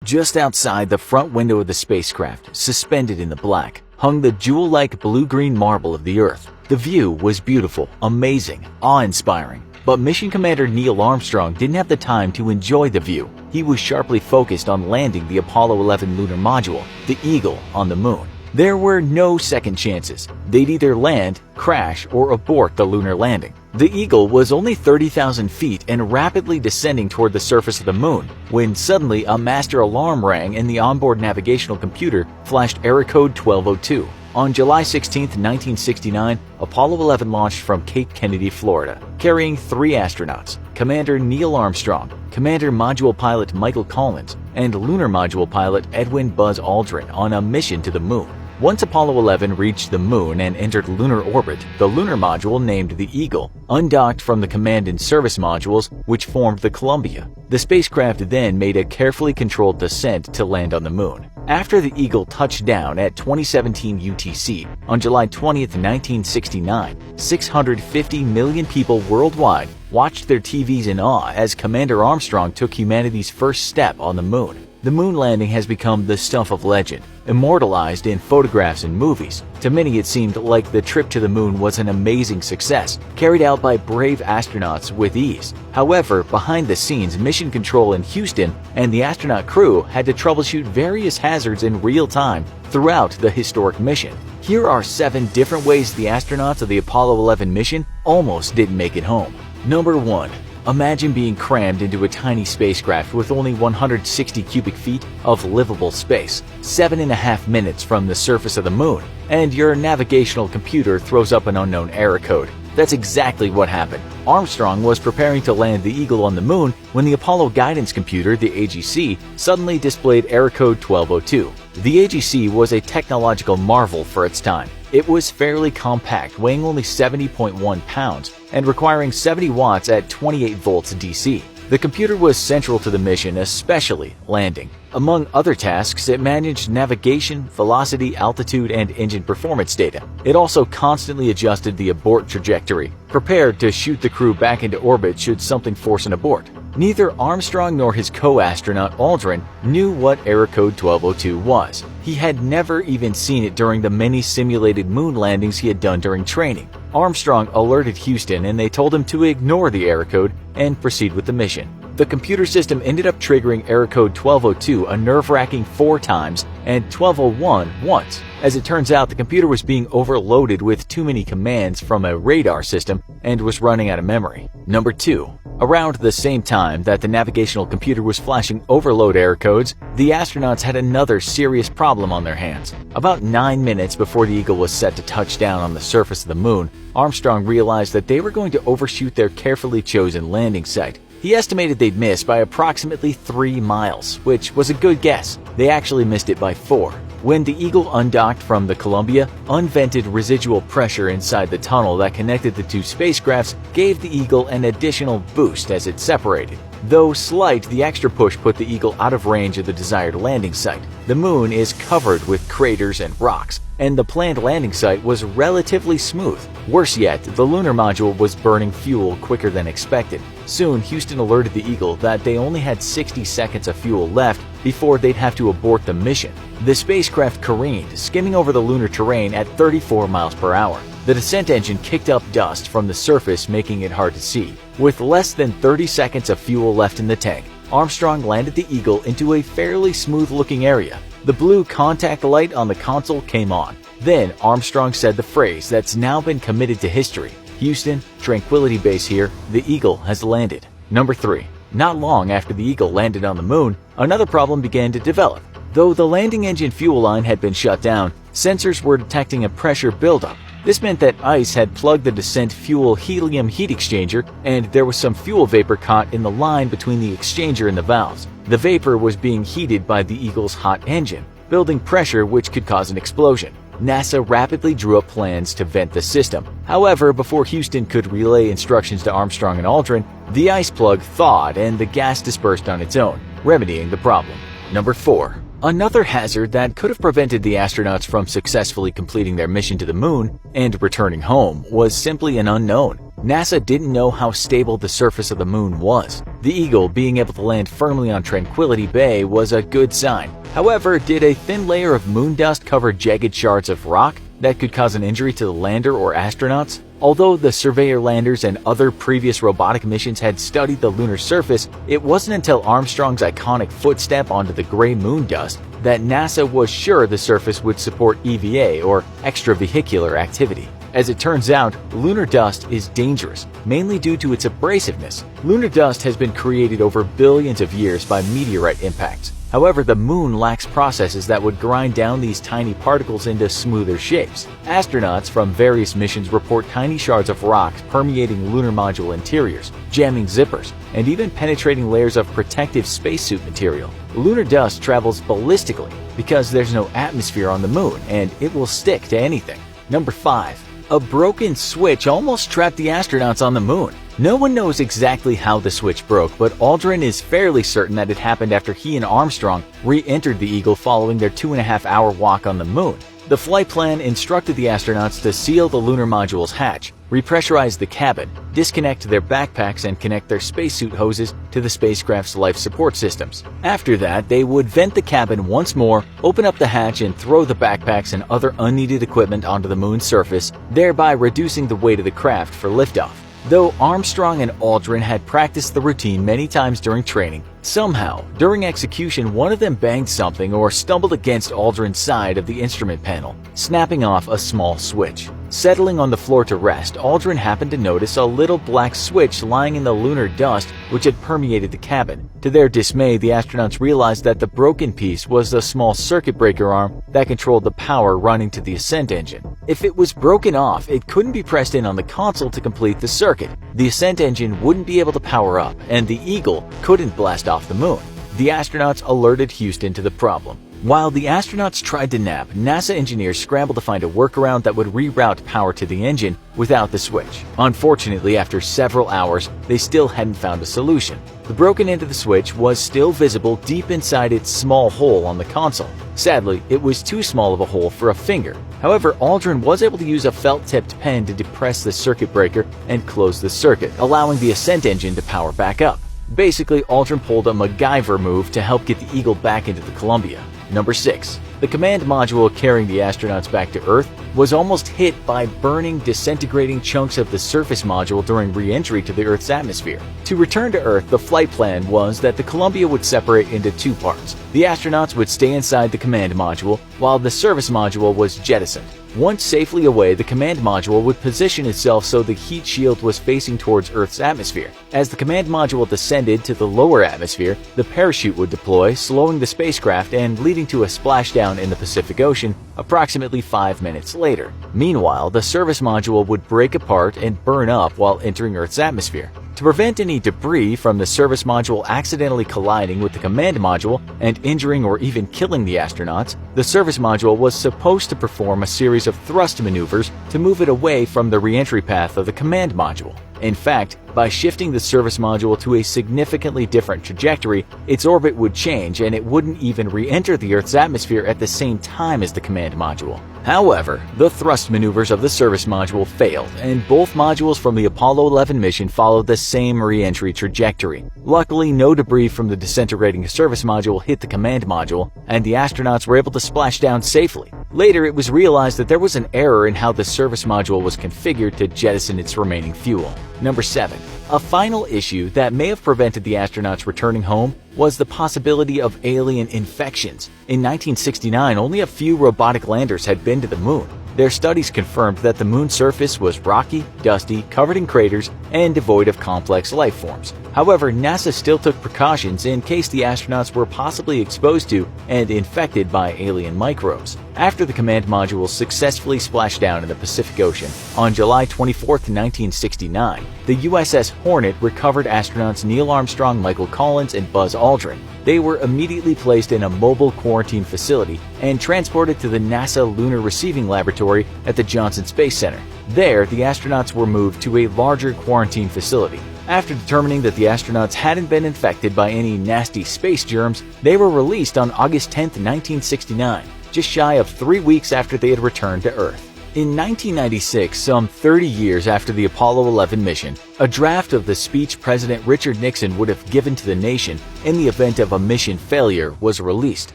Just outside the front window of the spacecraft, suspended in the black, hung the jewel-like blue-green marble of the Earth. The view was beautiful, amazing, awe-inspiring. But Mission Commander Neil Armstrong didn't have the time to enjoy the view. He was sharply focused on landing the Apollo 11 lunar module, the Eagle, on the moon. There were no second chances. They'd either land, crash, or abort the lunar landing. The Eagle was only 30,000 feet and rapidly descending toward the surface of the moon when suddenly a master alarm rang and the onboard navigational computer flashed error code 1202. On July 16, 1969, Apollo 11 launched from Cape Kennedy, Florida, carrying 3 astronauts: Commander Neil Armstrong, Commander Module Pilot Michael Collins, and Lunar Module Pilot Edwin Buzz Aldrin on a mission to the moon. Once Apollo 11 reached the moon and entered lunar orbit, the lunar module named the Eagle undocked from the command and service modules, which formed the Columbia. The spacecraft then made a carefully controlled descent to land on the moon. After the Eagle touched down at 2017 UTC on July 20, 1969, 650 million people worldwide watched their TVs in awe as Commander Armstrong took humanity's first step on the moon. The moon landing has become the stuff of legend, immortalized in photographs and movies. To many, it seemed like the trip to the moon was an amazing success, carried out by brave astronauts with ease. However, behind the scenes, Mission Control in Houston and the astronaut crew had to troubleshoot various hazards in real time throughout the historic mission. Here are 7 different ways the astronauts of the Apollo 11 mission almost didn't make it home. Number 1. Imagine being crammed into a tiny spacecraft with only 160 cubic feet of livable space, 7.5 minutes from the surface of the moon, and your navigational computer throws up an unknown error code. That's exactly what happened. Armstrong was preparing to land the Eagle on the moon when the Apollo guidance computer, the AGC, suddenly displayed error code 1202. The AGC was a technological marvel for its time. It was fairly compact, weighing only 70.1 pounds and requiring 70 watts at 28 volts DC. The computer was central to the mission, especially landing. Among other tasks, it managed navigation, velocity, altitude, and engine performance data. It also constantly adjusted the abort trajectory, prepared to shoot the crew back into orbit should something force an abort. Neither Armstrong nor his co-astronaut Aldrin knew what error code 1202 was. He had never even seen it during the many simulated moon landings he had done during training. Armstrong alerted Houston and they told him to ignore the error code and proceed with the mission. The computer system ended up triggering error code 1202 a nerve-wracking 4 times and 1201 once. As it turns out, the computer was being overloaded with too many commands from a radar system and was running out of memory. Number 2. Around the same time that the navigational computer was flashing overload error codes, the astronauts had another serious problem on their hands. About 9 minutes before the Eagle was set to touch down on the surface of the moon, Armstrong realized that they were going to overshoot their carefully chosen landing site. He estimated they'd miss by approximately 3 miles, which was a good guess. They actually missed it by 4. When the Eagle undocked from the Columbia, unvented residual pressure inside the tunnel that connected the 2 spacecrafts gave the Eagle an additional boost as it separated. Though slight, the extra push put the Eagle out of range of the desired landing site. The moon is covered with craters and rocks, and the planned landing site was relatively smooth. Worse yet, the lunar module was burning fuel quicker than expected. Soon, Houston alerted the Eagle that they only had 60 seconds of fuel left before they'd have to abort the mission. The spacecraft careened, skimming over the lunar terrain at 34 miles per hour. The descent engine kicked up dust from the surface, making it hard to see. With less than 30 seconds of fuel left in the tank, Armstrong landed the Eagle into a fairly smooth-looking area. The blue contact light on the console came on. Then Armstrong said the phrase that's now been committed to history: "Houston, Tranquility Base here, the Eagle has landed." Number 3. Not long after the Eagle landed on the moon, another problem began to develop. Though the landing engine fuel line had been shut down, sensors were detecting a pressure buildup. This meant that ice had plugged the descent fuel helium heat exchanger, and there was some fuel vapor caught in the line between the exchanger and the valves. The vapor was being heated by the Eagle's hot engine, building pressure which could cause an explosion. NASA rapidly drew up plans to vent the system. However, before Houston could relay instructions to Armstrong and Aldrin, the ice plug thawed and the gas dispersed on its own, remedying the problem. Number 4. Another hazard that could have prevented the astronauts from successfully completing their mission to the moon and returning home was simply an unknown. NASA didn't know how stable the surface of the moon was. The Eagle being able to land firmly on Tranquility Bay was a good sign. However, did a thin layer of moon dust cover jagged shards of rock that could cause an injury to the lander or astronauts? Although the Surveyor landers and other previous robotic missions had studied the lunar surface, it wasn't until Armstrong's iconic footstep onto the gray moon dust that NASA was sure the surface would support EVA, or extravehicular activity. As it turns out, lunar dust is dangerous, mainly due to its abrasiveness. Lunar dust has been created over billions of years by meteorite impacts. However, the moon lacks processes that would grind down these tiny particles into smoother shapes. Astronauts from various missions report tiny shards of rock permeating lunar module interiors, jamming zippers, and even penetrating layers of protective spacesuit material. Lunar dust travels ballistically because there's no atmosphere on the moon, and it will stick to anything. Number 5. A broken switch almost trapped the astronauts on the moon. No one knows exactly how the switch broke, but Aldrin is fairly certain that it happened after he and Armstrong re-entered the Eagle following their 2.5-hour walk on the moon. The flight plan instructed the astronauts to seal the lunar module's hatch, repressurize the cabin, disconnect their backpacks, and connect their spacesuit hoses to the spacecraft's life support systems. After that, they would vent the cabin once more, open up the hatch, and throw the backpacks and other unneeded equipment onto the moon's surface, thereby reducing the weight of the craft for liftoff. Though Armstrong and Aldrin had practiced the routine many times during training, somehow, during execution, one of them banged something or stumbled against Aldrin's side of the instrument panel, snapping off a small switch. Settling on the floor to rest, Aldrin happened to notice a little black switch lying in the lunar dust which had permeated the cabin. To their dismay, the astronauts realized that the broken piece was a small circuit breaker arm that controlled the power running to the ascent engine. If it was broken off, it couldn't be pressed in on the console to complete the circuit. The ascent engine wouldn't be able to power up, and the Eagle couldn't blast off the moon. The astronauts alerted Houston to the problem. While the astronauts tried to nap, NASA engineers scrambled to find a workaround that would reroute power to the engine without the switch. Unfortunately, after several hours, they still hadn't found a solution. The broken end of the switch was still visible deep inside its small hole on the console. Sadly, it was too small of a hole for a finger. However, Aldrin was able to use a felt-tipped pen to depress the circuit breaker and close the circuit, allowing the ascent engine to power back up. Basically, Aldrin pulled a MacGyver move to help get the Eagle back into the Columbia. Number 6. The command module carrying the astronauts back to Earth was almost hit by burning, disintegrating chunks of the surface module during re-entry to the Earth's atmosphere. To return to Earth, the flight plan was that the Columbia would separate into 2 parts. The astronauts would stay inside the command module, while the service module was jettisoned. Once safely away, the command module would position itself so the heat shield was facing towards Earth's atmosphere. As the command module descended to the lower atmosphere, the parachute would deploy, slowing the spacecraft and leading to a splashdown in the Pacific Ocean approximately 5 minutes later. Meanwhile, the service module would break apart and burn up while entering Earth's atmosphere. To prevent any debris from the service module accidentally colliding with the command module and injuring or even killing the astronauts, the service module was supposed to perform a series of thrust maneuvers to move it away from the re-entry path of the command module. In fact, by shifting the service module to a significantly different trajectory, its orbit would change and it wouldn't even re-enter the Earth's atmosphere at the same time as the command module. However, the thrust maneuvers of the service module failed, and both modules from the Apollo 11 mission followed the same re-entry trajectory. Luckily, no debris from the disintegrating service module hit the command module, and the astronauts were able to splash down safely. Later, it was realized that there was an error in how the service module was configured to jettison its remaining fuel. Number 7. A final issue that may have prevented the astronauts returning home was the possibility of alien infections. In 1969, only a few robotic landers had been to the moon. Their studies confirmed that the moon's surface was rocky, dusty, covered in craters, and devoid of complex life forms. However, NASA still took precautions in case the astronauts were possibly exposed to and infected by alien microbes. After the command module successfully splashed down in the Pacific Ocean on July 24, 1969, the USS Hornet recovered astronauts Neil Armstrong, Michael Collins, and Buzz Aldrin. They were immediately placed in a mobile quarantine facility and transported to the NASA Lunar Receiving Laboratory at the Johnson Space Center. There, the astronauts were moved to a larger quarantine facility. After determining that the astronauts hadn't been infected by any nasty space germs, they were released on August 10, 1969, just shy of 3 weeks after they had returned to Earth. In 1996, some 30 years after the Apollo 11 mission, a draft of the speech President Richard Nixon would have given to the nation in the event of a mission failure was released.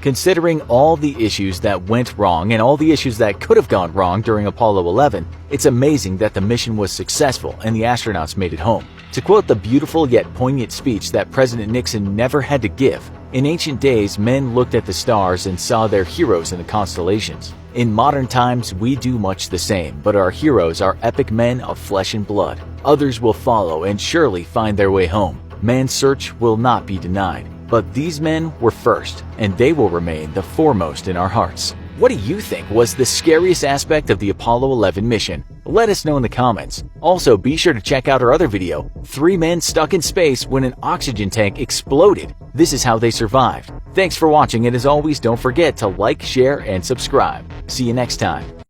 Considering all the issues that went wrong and all the issues that could have gone wrong during Apollo 11, it's amazing that the mission was successful and the astronauts made it home. To quote the beautiful yet poignant speech that President Nixon never had to give, "In ancient days, men looked at the stars and saw their heroes in the constellations. In modern times, we do much the same, but our heroes are epic men of flesh and blood. Others will follow and surely find their way home. Man's search will not be denied. But these men were first, and they will remain the foremost in our hearts." What do you think was the scariest aspect of the Apollo 11 mission? Let us know in the comments. Also, be sure to check out our other video, 3 men stuck in space when an oxygen tank exploded. This is how they survived. Thanks for watching, and as always, don't forget to like, share, and subscribe. See you next time.